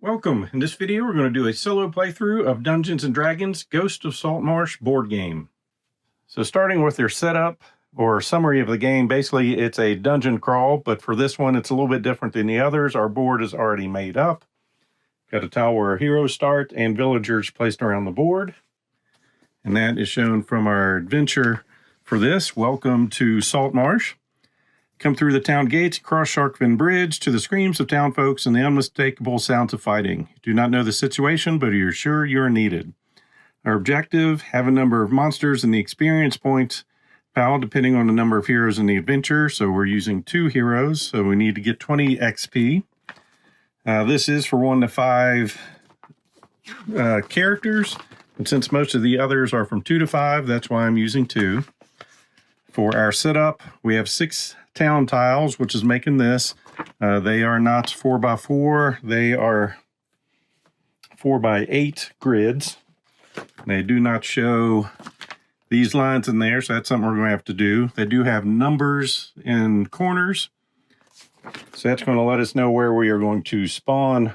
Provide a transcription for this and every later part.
Welcome. In this video, we're going to do a solo playthrough of Dungeons & Dragons Ghost of Saltmarsh board game. So starting with your setup or summary of the game, basically it's a dungeon crawl, but for this one it's a little bit different than the others. Our board is already made up. Got a tile where our heroes start and villagers placed around the board. And that is shown from our adventure for this. Welcome to Saltmarsh. Come through the town gates, cross Sharkfin Bridge to the screams of town folks and the unmistakable sounds of fighting. You do not know the situation, but you're sure you're needed. Our objective, have a number of monsters and the experience points pile depending on the number of heroes in the adventure. So we're using 2 heroes, so we need to get 20 XP. This is for 1 to 5 characters, and since most of the others are from 2 to 5, that's why I'm using 2. For our setup, we have 6 town tiles, which is making this. They are not 4x4, they are 4x8 grids. They do not show these lines in there, so that's something we're going to have to do. They do have numbers in corners, so that's going to let us know where we are going to spawn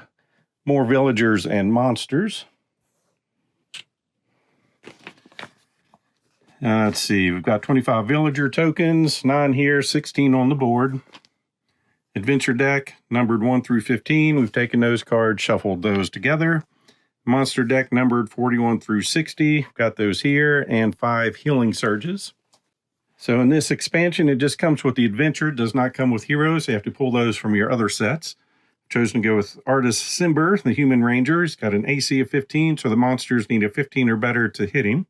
more villagers and monsters. Let's see, we've got 25 villager tokens, 9 here, 16 on the board. Adventure deck, numbered 1 through 15. We've taken those cards, shuffled those together. Monster deck, numbered 41 through 60. Got those here, and 5 healing surges. So in this expansion, it just comes with the adventure. It does not come with heroes. You have to pull those from your other sets. I've chosen to go with Artist Simber, the human ranger. He's got an AC of 15, so the monsters need a 15 or better to hit him.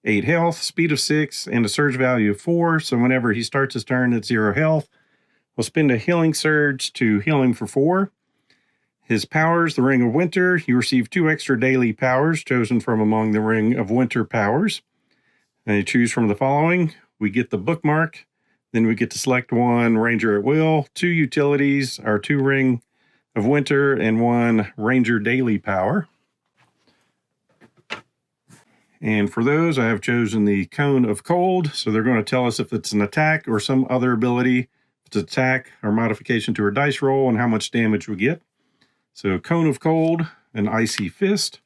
8 health, speed of 6, and a surge value of 4. So whenever he starts his turn at 0 health, we'll spend a healing surge to heal him for 4. His powers, the Ring of Winter. You receive 2 extra daily powers chosen from among the Ring of Winter powers. And you choose from the following. We get the bookmark. Then we get to select 1 Ranger at Will, 2 utilities, our 2 Ring of Winter, and 1 Ranger daily power. And for those, I have chosen the Cone of Cold. So they're going to tell us if it's an attack or some other ability. If it's attack or modification to our dice roll and how much damage we get. So Cone of Cold, an Icy Fist.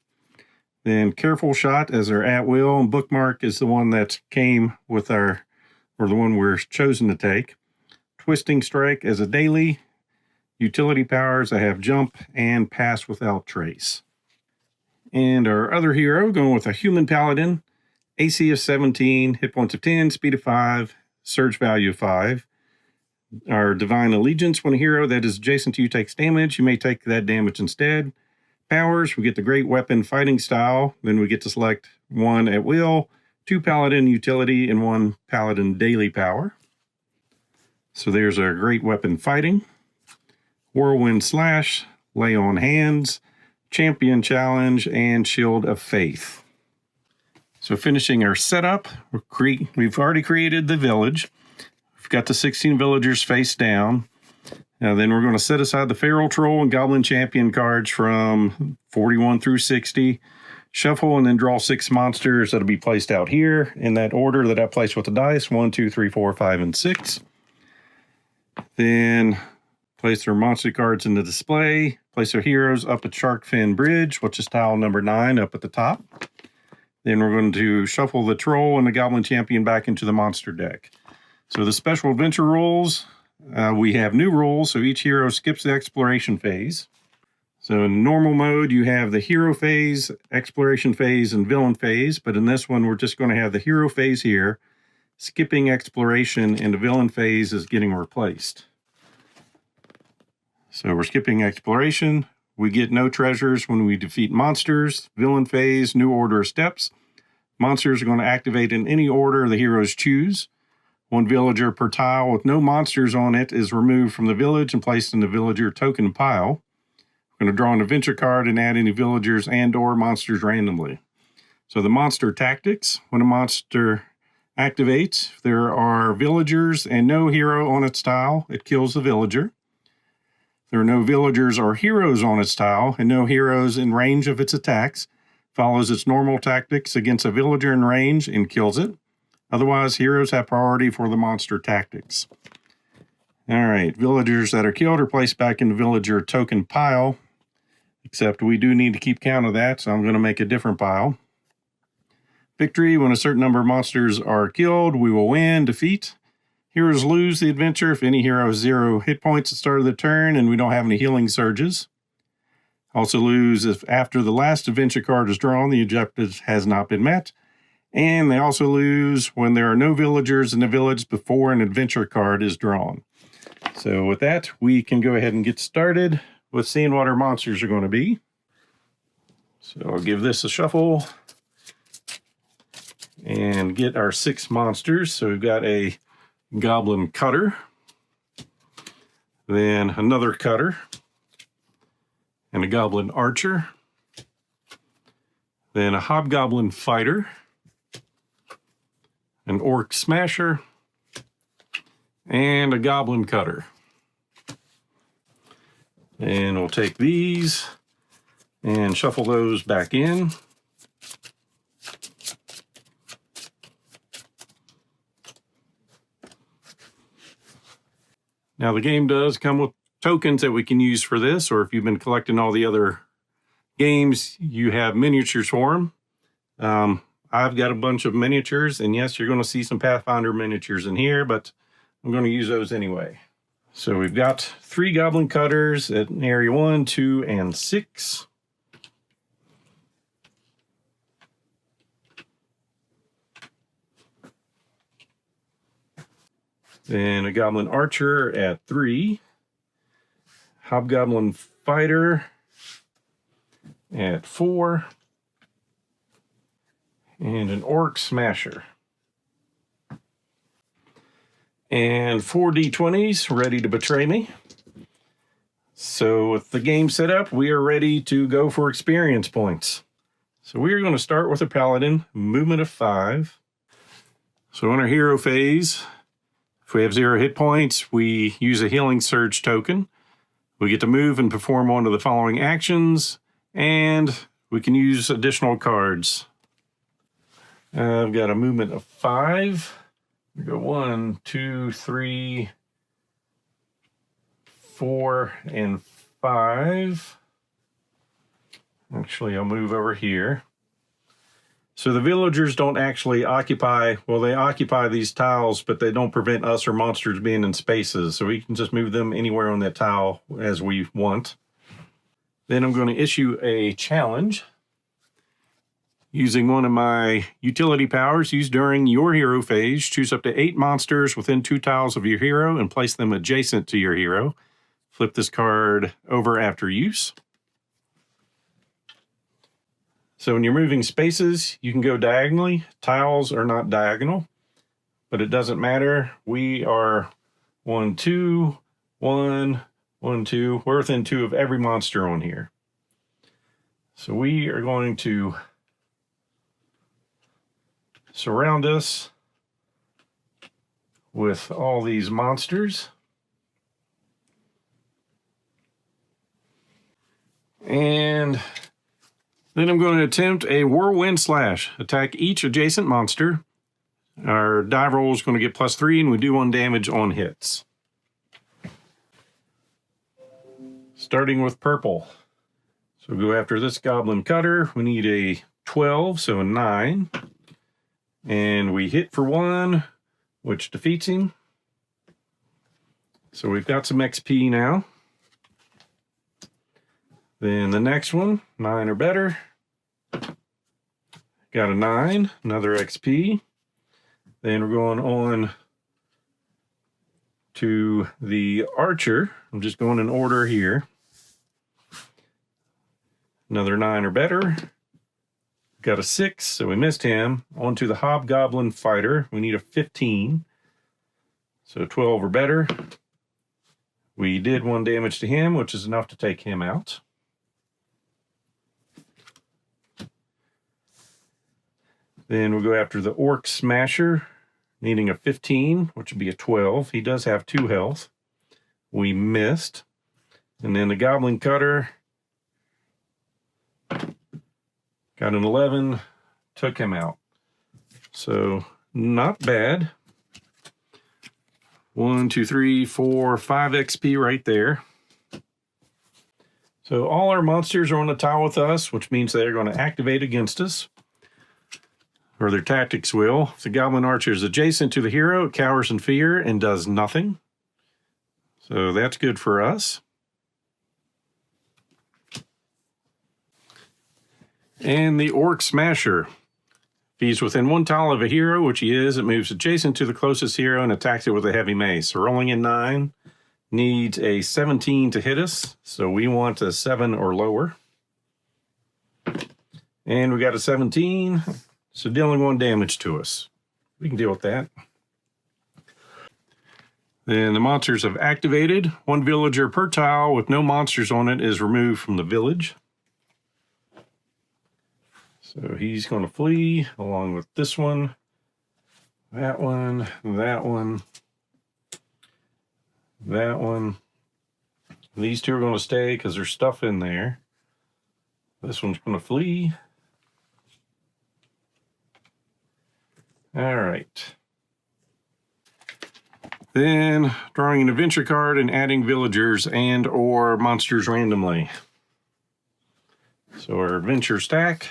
Then Careful Shot as our at will. And Bookmark is the one that came with our, or the one we're chosen to take. Twisting Strike as a daily. Utility powers, I have Jump and Pass Without Trace. And our other hero, going with a human paladin, AC of 17, hit points of 10, speed of 5, surge value of 5. Our Divine Allegiance, when a hero that is adjacent to you takes damage, you may take that damage instead. Powers, we get the Great Weapon Fighting Style. Then we get to select 1 at will, 2 Paladin Utility, and 1 Paladin Daily Power. So there's our Great Weapon Fighting. Whirlwind Slash, Lay on Hands, Champion Challenge, and Shield of Faith. So finishing our setup, we've already created the village. We've got the 16 villagers face down. Now then we're going to set aside the Feral Troll and Goblin Champion cards from 41 through 60. Shuffle and then draw 6 monsters that'll be placed out here in that order that I placed with the dice. 1, 2, 3, 4, 5, and 6. Then place their monster cards in the display. Place our heroes up at Sharkfin Bridge, which is tile number 9 up at the top. Then we're going to shuffle the Troll and the Goblin Champion back into the monster deck. So the special adventure rules, we have new rules, so each hero skips the exploration phase. So in normal mode, you have the hero phase, exploration phase, and villain phase. But in this one, we're just going to have the hero phase here, skipping exploration, and the villain phase is getting replaced. So we're skipping exploration. We get no treasures when we defeat monsters. Villain phase, new order of steps. Monsters are going to activate in any order the heroes choose. 1 villager per tile with no monsters on it is removed from the village and placed in the villager token pile. We're going to draw an adventure card and add any villagers and or monsters randomly. So the monster tactics. When a monster activates, if there are villagers and no hero on its tile, it kills the villager. There are no villagers or heroes on its tile, and no heroes in range of its attacks. Follows its normal tactics against a villager in range and kills it. Otherwise, heroes have priority for the monster tactics. All right, villagers that are killed are placed back in the villager token pile. except we do need to keep count of that, so I'm going to make a different pile. Victory: when a certain number of monsters are killed, we will win. Defeat: heroes lose the adventure if any hero has 0 hit points at the start of the turn and we don't have any healing surges. Also lose if after the last adventure card is drawn, the objective has not been met. And they also lose when there are no villagers in the village before an adventure card is drawn. So with that, we can go ahead and get started with seeing what our monsters are going to be. So I'll give this a shuffle and get our 6 monsters. So we've got a goblin cutter, then another cutter, and a goblin archer, then a hobgoblin fighter, an orc smasher, and a goblin cutter. And we'll take these and shuffle those back in. Now the game does come with tokens that we can use for this, or if you've been collecting all the other games, you have miniatures for them. I've got a bunch of miniatures, and yes, you're going to see some Pathfinder miniatures in here, but I'm going to use those anyway. So we've got 3 goblin cutters at area 1, 2, and 6. Then a goblin archer at 3. Hobgoblin fighter at 4. And an orc smasher. And 4 d20s ready to betray me. So with the game set up, we are ready to go for experience points. So we are going to start with a paladin, movement of 5. So in our hero phase, if we have 0 hit points, we use a healing surge token. We get to move and perform one of the following actions, and we can use additional cards. I've got a movement of 5. We go 1, 2, 3, 4, and 5. Actually, I'll move over here. So the villagers don't actually occupy, well, they occupy these tiles, but they don't prevent us or monsters being in spaces. So we can just move them anywhere on that tile as we want. Then I'm going to issue a challenge. Using one of my utility powers used during your hero phase, choose up to 8 monsters within 2 tiles of your hero and place them adjacent to your hero. Flip this card over after use. So when you're moving spaces, you can go diagonally. Tiles are not diagonal, but it doesn't matter. We are 1, 2, 1, 1, 2. We're within 2 of every monster on here. So we are going to surround us with all these monsters. And then I'm going to attempt a whirlwind slash. Attack each adjacent monster. Our die roll is going to get +3, and we do 1 damage on hits. Starting with purple. So we'll go after this goblin cutter. We need a 12, so a 9. And we hit for 1, which defeats him. So we've got some XP now. Then the next one, 9 or better. Got a 9, another XP. Then we're going on to the archer. I'm just going in order here. Another 9 or better. Got a 6, so we missed him. On to the hobgoblin fighter. We need a 15. So 12 or better. We did 1 damage to him, which is enough to take him out. Then we'll go after the orc smasher, needing a 15, which would be a 12. He does have 2 health. We missed. And then the goblin cutter got an 11, took him out. So not bad. 1, 2, 3, 4, 5 XP right there. So all our monsters are on the tile with us, which means they're going to activate against us, or their tactics will. If the Goblin Archer is adjacent to the hero, it cowers in fear and does nothing. So that's good for us. And the Orc Smasher. If he's within one tile of a hero, which he is, it moves adjacent to the closest hero and attacks it with a heavy mace. So rolling in 9, needs a 17 to hit us. So we want a 7 or lower. And we got a 17, so dealing 1 damage to us. We can deal with that. Then the monsters have activated. 1 villager per tile with no monsters on it is removed from the village. So he's going to flee along with this one, that one, that one, that one. These 2 are going to stay because there's stuff in there. This one's going to flee. All right. Then drawing an adventure card and adding villagers and or monsters randomly. So our adventure stack.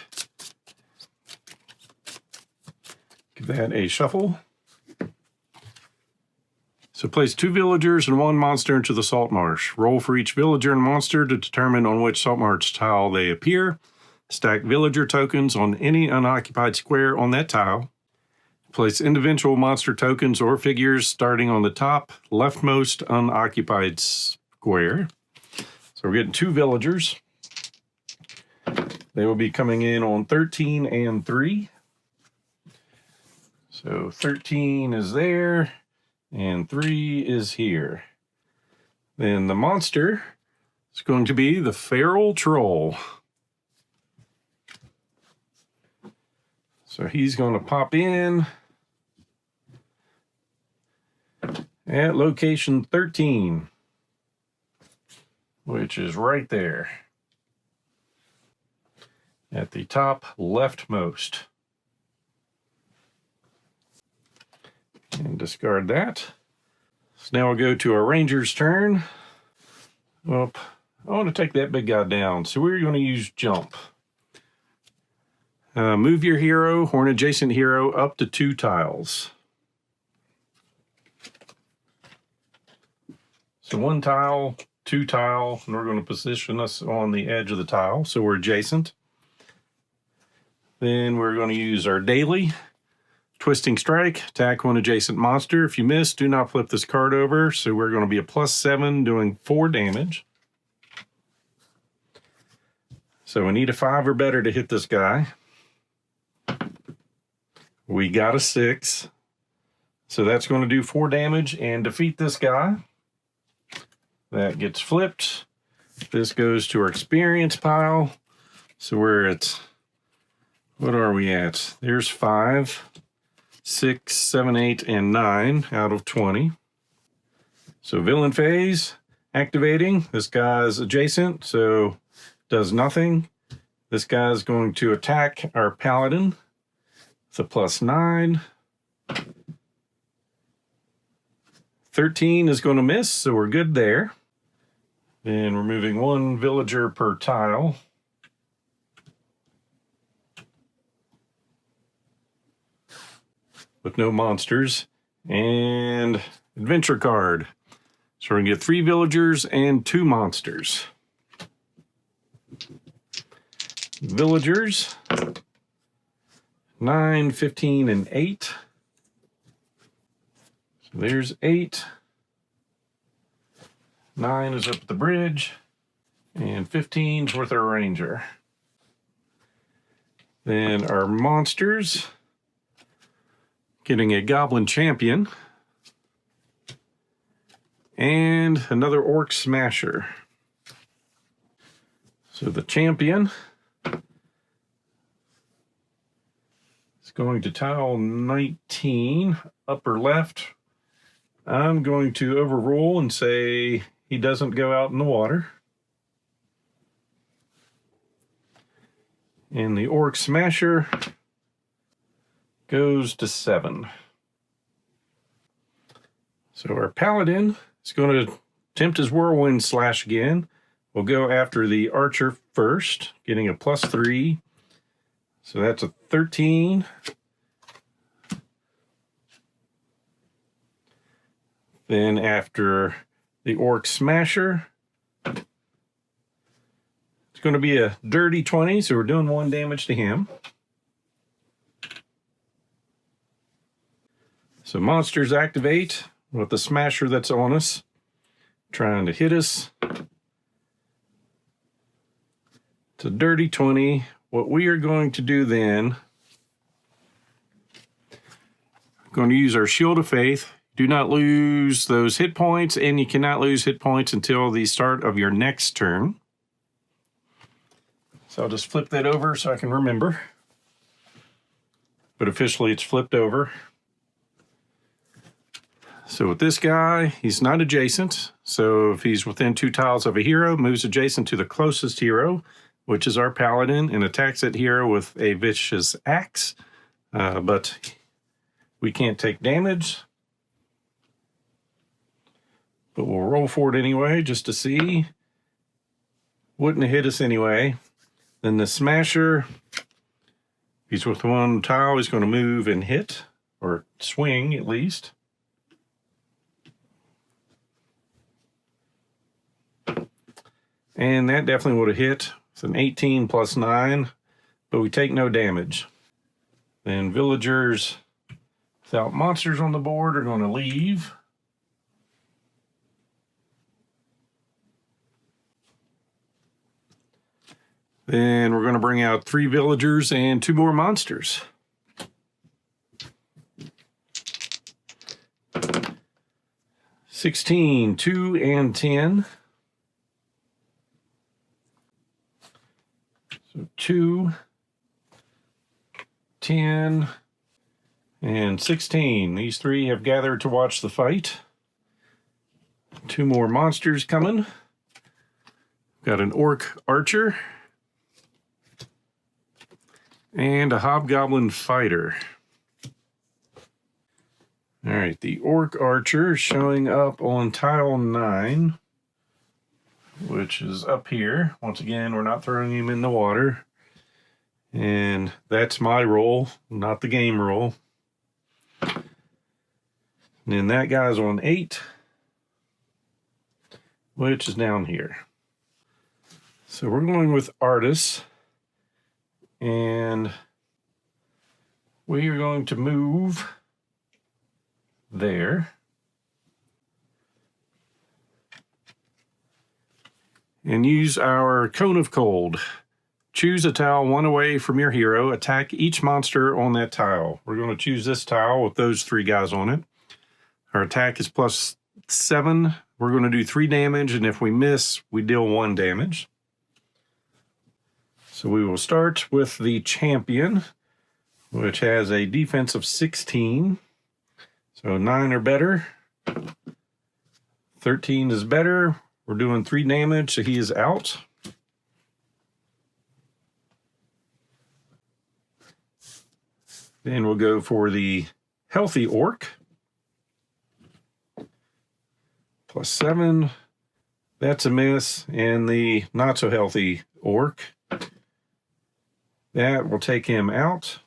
Give that a shuffle. So place 2 villagers and 1 monster into the Saltmarsh. Roll for each villager and monster to determine on which Saltmarsh tile they appear. Stack villager tokens on any unoccupied square on that tile. Place individual monster tokens or figures starting on the top leftmost unoccupied square. So we're getting 2 villagers. They will be coming in on 13 and 3. So 13 is there, and 3 is here. Then the monster is going to be the Feral Troll. So he's going to pop in at location 13, which is right there at the top leftmost. And discard that. So now we'll go to our ranger's turn. Well, I want to take that big guy down, so we're going to use jump. Move your hero or an adjacent hero up to 2 tiles. So 1 tile, 2 tile, and we're going to position us on the edge of the tile, so we're adjacent. Then we're going to use our daily. Twisting Strike, attack 1 adjacent monster. If you miss, do not flip this card over. So we're going to be a +7, doing 4 damage. So we need a 5 or better to hit this guy. We got a 6. So that's going to do 4 damage and defeat this guy. That gets flipped. This goes to our experience pile. So we're at, what are we at? There's 5. 6, 7, 8, and 9 out of 20. So villain phase, activating. This guy's adjacent, so does nothing. This guy's going to attack our paladin. It's a +9. 13 is going to miss, so we're good there. Then we're moving 1 villager per tile. With no monsters, and adventure card. So we're going to get 3 villagers and 2 monsters. Villagers, 9, 15, and 8. So there's 8. 9 is up at the bridge, and 15's with our ranger. Then our monsters, getting a Goblin Champion, and another Orc Smasher. So the Champion is going to tile 19, upper left. I'm going to overrule and say he doesn't go out in the water. And the Orc Smasher goes to 7. So our Paladin is going to attempt his Whirlwind Slash again. We'll go after the archer first, getting a +3. So that's a 13. Then after the orc smasher, it's going to be a dirty 20, so we're doing 1 damage to him. So monsters activate with the smasher that's on us, trying to hit us. It's a dirty 20. What we are going to do then, we're going to use our Shield of Faith. Do not lose those hit points, and you cannot lose hit points until the start of your next turn. So I'll just flip that over so I can remember. But officially it's flipped over. So with this guy, he's not adjacent. So if he's within 2 tiles of a hero, moves adjacent to the closest hero, which is our paladin, and attacks that hero with a vicious axe. But we can't take damage. But we'll roll for it anyway, just to see. Wouldn't have hit us anyway. Then the smasher, if he's with 1 tile, he's going to move and hit, or swing at least. And that definitely would have hit. It's an 18 plus 9, but we take no damage. Then villagers without monsters on the board are going to leave. Then we're going to bring out 3 villagers and 2 more monsters. $16, 2, and 10. So 2, 10, and 16. These 3 have gathered to watch the fight. 2 more monsters coming. Got an orc archer. And a hobgoblin fighter. All right, the orc archer showing up on tile 9, which is up here. Once again, we're not throwing him in the water. And that's my roll, not the game roll. And then that guy's on 8, which is down here. So we're going with Artis. And we are going to move there. And use our Cone of Cold. Choose a tile 1 away from your hero. Attack each monster on that tile. We're going to choose this tile with those 3 guys on it. Our attack is +7. We're going to do 3 damage, and if we miss, we deal 1 damage. So we will start with the champion, which has a defense of 16. So 9 or better. 13 is better. We're doing 3 damage, so he is out. Then we'll go for the healthy orc. +7. That's a miss. And the not so healthy orc. That will take him out.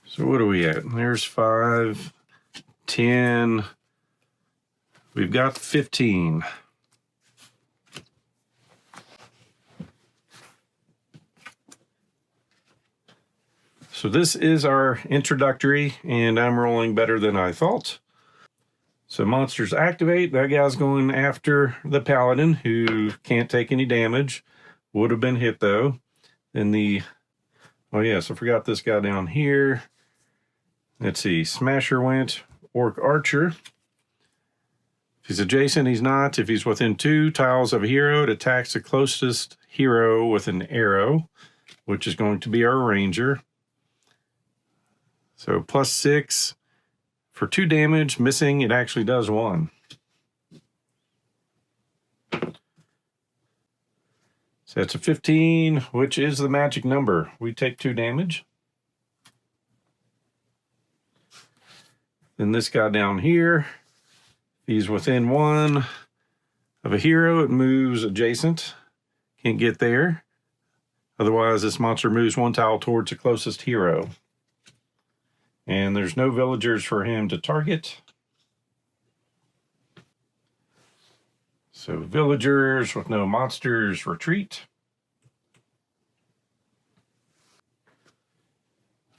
So what are we at? There's 5, 10. We've got 15. So this is our introductory, and I'm rolling better than I thought. So monsters activate. That guy's going after the paladin, who can't take any damage. Would have been hit, though. And oh yes, I forgot this guy down here. Let's see, Smasher went, Orc Archer. If he's adjacent, he's not. If he's within 2 tiles of a hero, it attacks the closest hero with an arrow, which is going to be our ranger. So +6 for 2 damage. Missing, it actually does 1. So that's a 15, which is the magic number. We take 2 damage. Then this guy down here, he's within 1 of a hero, it moves adjacent. Can't get there. Otherwise, this monster moves 1 tile towards the closest hero. And there's no villagers for him to target. So villagers with no monsters retreat.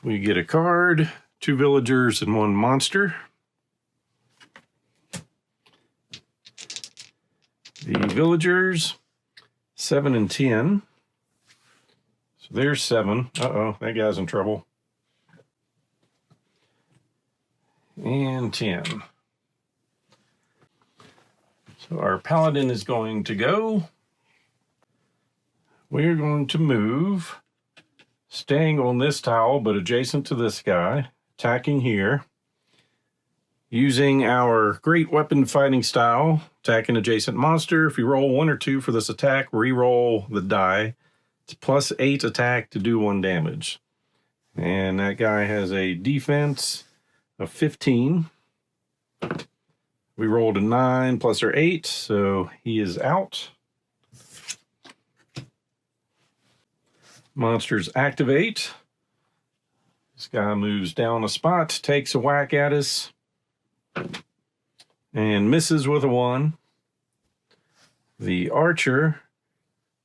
We get a card, 2 villagers and 1 monster. The villagers, 7 and 10. So there's 7. Uh-oh, that guy's in trouble. And 10. So our paladin is going to go. We're going to move, staying on this tile, but adjacent to this guy, attacking here. Using our great weapon fighting style, attack an adjacent monster. If you roll 1 or 2 for this attack, re-roll the die. It's +8 attack to do 1 damage. And that guy has a defense of 15. We rolled a 9 plus or 8, so he is out. Monsters activate. This guy moves down a spot, takes a whack at us, and misses with a 1. The archer,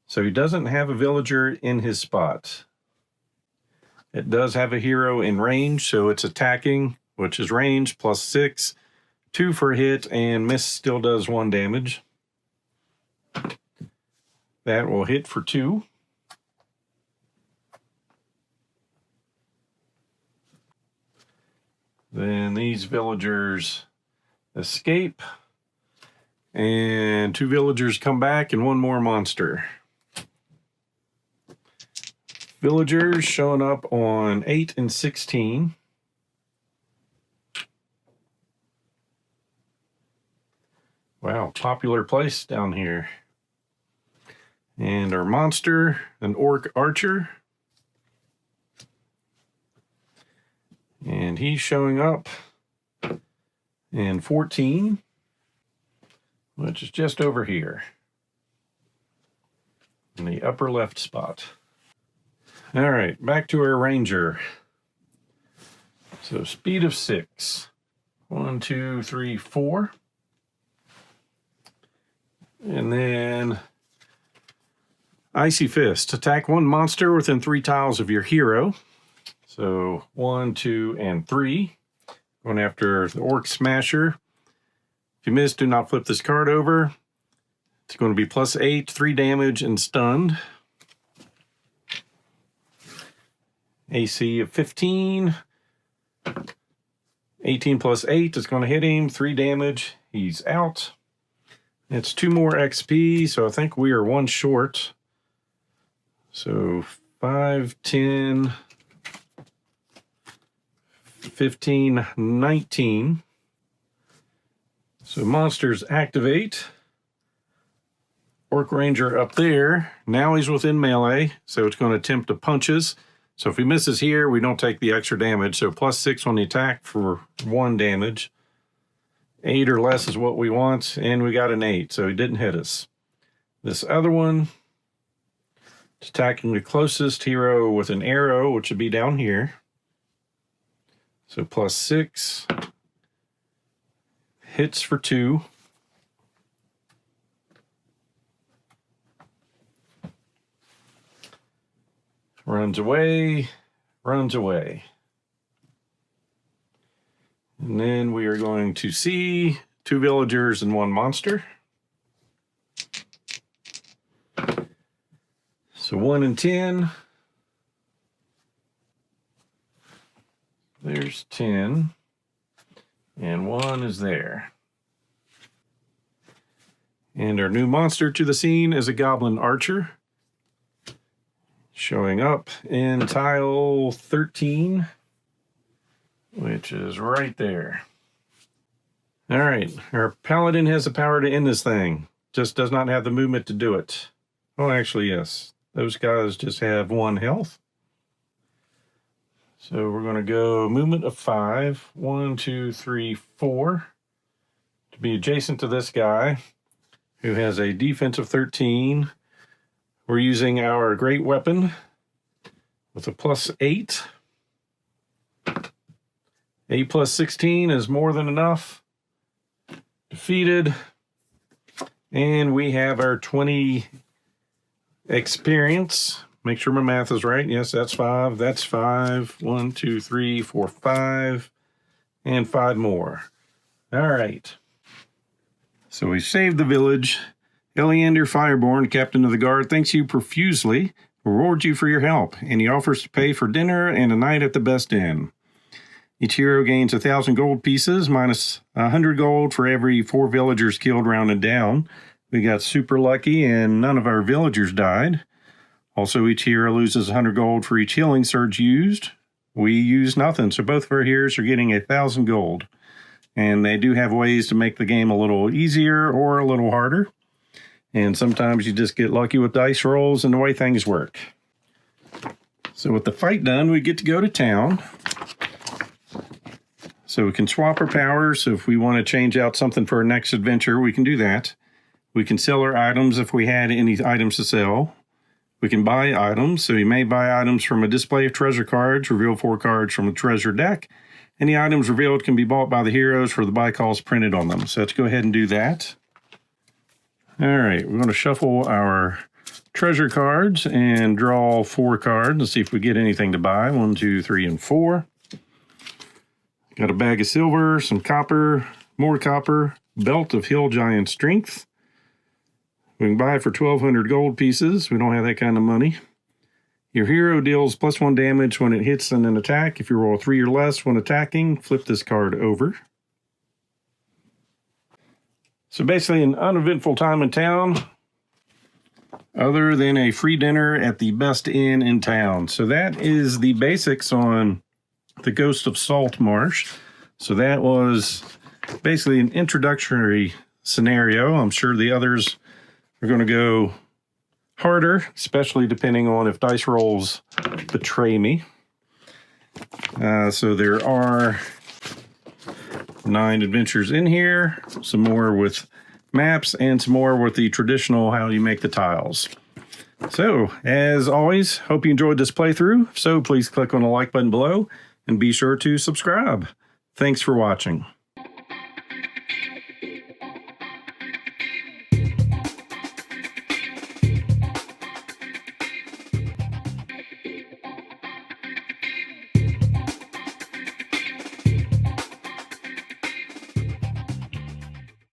so he doesn't have a villager in his spot. It does have a hero in range, so it's attacking, which is range, +6, 2 for hit, and miss still does 1 damage. That will hit for 2. Then these villagers escape, and 2 villagers come back and 1 more monster. Villagers showing up on 8 and 16. Wow, popular place down here. And our monster, an orc archer. And he's showing up in 14, which is just over here in the upper left spot. All right, back to our ranger. So speed of 6. 1, 2, 3, 4. And then Icy Fist. Attack 1 monster within 3 tiles of your hero. So 1, 2, and 3. Going after the Orc Smasher. If you miss, do not flip this card over. It's going to be +8, 3 damage, and stunned. AC of 15. 18 plus 8 is going to hit him. 3 damage. He's out. It's 2 more XP, so I think we are 1 short. So 5, 10, 15, 19. So monsters activate. Orc Ranger up there. Now he's within melee, so it's going to attempt to punches. So if he misses here, we don't take the extra damage. So +6 on the attack for 1 damage. 8 or less is what we want, and we got an 8, so he didn't hit us. This other one, it's attacking the closest hero with an arrow, which would be down here. So +6. Hits for 2. Runs away, runs away. And then we are going to see 2 villagers and 1 monster. So 1 and 10. There's 10. And 1 is there. And our new monster to the scene is a goblin archer. Showing up in tile 13, which is right there. All right, our paladin has the power to end this thing, just does not have the movement to do it. Oh, actually, yes. Those guys just have 1 health. So we're going to go movement of 5. 1, 2, 3, 4. To be adjacent to this guy who has a defense of 13. We're using our great weapon with a +8. 8 plus 16 is more than enough. Defeated. And we have our 20 experience. Make sure my math is right. Yes, that's 5. That's 5. 1, 2, 3, 4, 5. And 5 more. All right. So we saved the village. Eleander Fireborn, captain of the guard, thanks you profusely, rewards you for your help, and he offers to pay for dinner and a night at the best inn. Each hero gains 1,000 gold pieces, minus 100 gold for every 4 villagers killed round and down. We got super lucky, and none of our villagers died. Also, each hero loses 100 gold for each healing surge used. We use nothing, so both of our heroes are getting 1,000 gold. And they do have ways to make the game a little easier or a little harder. And sometimes you just get lucky with dice rolls and the way things work. So with the fight done, we get to go to town. So we can swap our powers. So if we want to change out something for our next adventure, we can do that. We can sell our items if we had any items to sell. We can buy items. So you may buy items from a display of treasure cards, reveal 4 cards from a treasure deck. Any items revealed can be bought by the heroes for the buy calls printed on them. So let's go ahead and do that. All right, we're going to shuffle our treasure cards and draw 4 cards and see if we get anything to buy. 1, 2, 3, and 4. Got a bag of silver, some copper, more copper, belt of hill giant strength. We can buy it for 1,200 gold pieces. We don't have that kind of money. Your hero deals +1 damage when it hits in an attack. If you roll 3 or less when attacking, flip this card over. So basically an uneventful time in town, other than a free dinner at the best inn in town. So that is the basics on the Ghost of Saltmarsh. So that was basically an introductory scenario. I'm sure the others are going to go harder, especially depending on if dice rolls betray me. So there are 9 adventures in here, some more with maps, and some more with the traditional how you make the tiles. So, as always, hope you enjoyed this playthrough. So please click on the like button below and be sure to subscribe. Thanks for watching.